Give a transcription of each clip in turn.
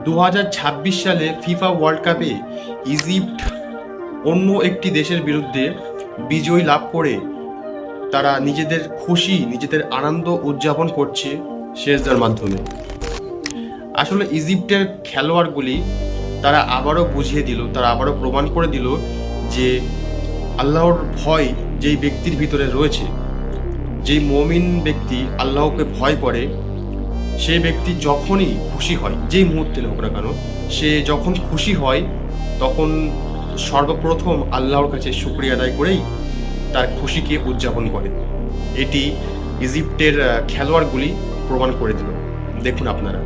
2026 সালে FIFA world কাপে Egypt অন্য একটি দেশের বিরুদ্ধে বিজয় লাভ করে তারা নিজেদের খুশি, নিজেদের আনন্দ উদযাপন করছে সেজদার মাধ্যমে। আসলে ইজিপ্টের খেলোয়াড়গুলি তারা আবারও বুঝিয়ে দিল, তারা আবারও প্রমাণ করে দিল যে আল্লাহর ভয় যেই ব্যক্তির ভিতরে রয়েছে, যেই মুমিন ব্যক্তি আল্লাহকে ভয় করে, সেই ব্যক্তি যখনই খুশি হয়, যেই মুহূর্তে হোক না কেন, সে যখন খুশি হয় তখন সর্বপ্রথম আল্লাহর কাছে শুকরিয়া আদায় করেই তার খুশিকে উদযাপন করে। এটি ইজিপ্টের খেলোয়াড়গুলি প্রমাণ করে দিল। দেখুন আপনারা।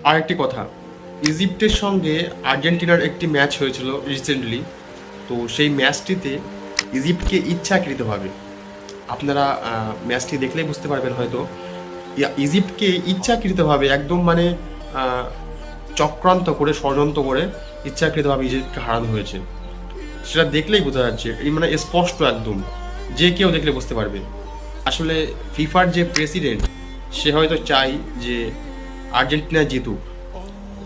আরেকটি কথা, ইজিপ্টের সঙ্গে আর্জেন্টিনার একটি ম্যাচ হয়েছিল রিসেন্টলি। তো সেই ম্যাচটিতে ইজিপ্টকে ইচ্ছাকৃতভাবে, আপনারা ম্যাচটি দেখলেই বুঝতে পারবেন হয়তো, ইজিপ্টকে ইচ্ছাকৃতভাবে একদম মানে চক্রান্ত করে, ষড়যন্ত্র করে ইচ্ছাকৃতভাবে ইজিপ্টকে হারানো হয়েছে। সেটা দেখলেই বোঝা যাচ্ছে, এই মানে স্পষ্ট একদম, যে কেউ দেখলে বুঝতে পারবে। আসলে ফিফার যে প্রেসিডেন্ট, সে হয়তো চাই যে আর্জেন্টিনা জিতুক।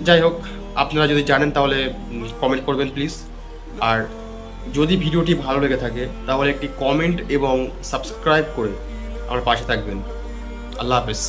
যাই হোক, আপনারা যদি জানেন তাহলে কমেন্ট করবেন প্লিজ। আর যদি ভিডিওটি ভালো লেগে থাকে তাহলে একটি কমেন্ট এবং সাবস্ক্রাইব করে আমার পাশে থাকবেন। আল্লাহ হাফেজ।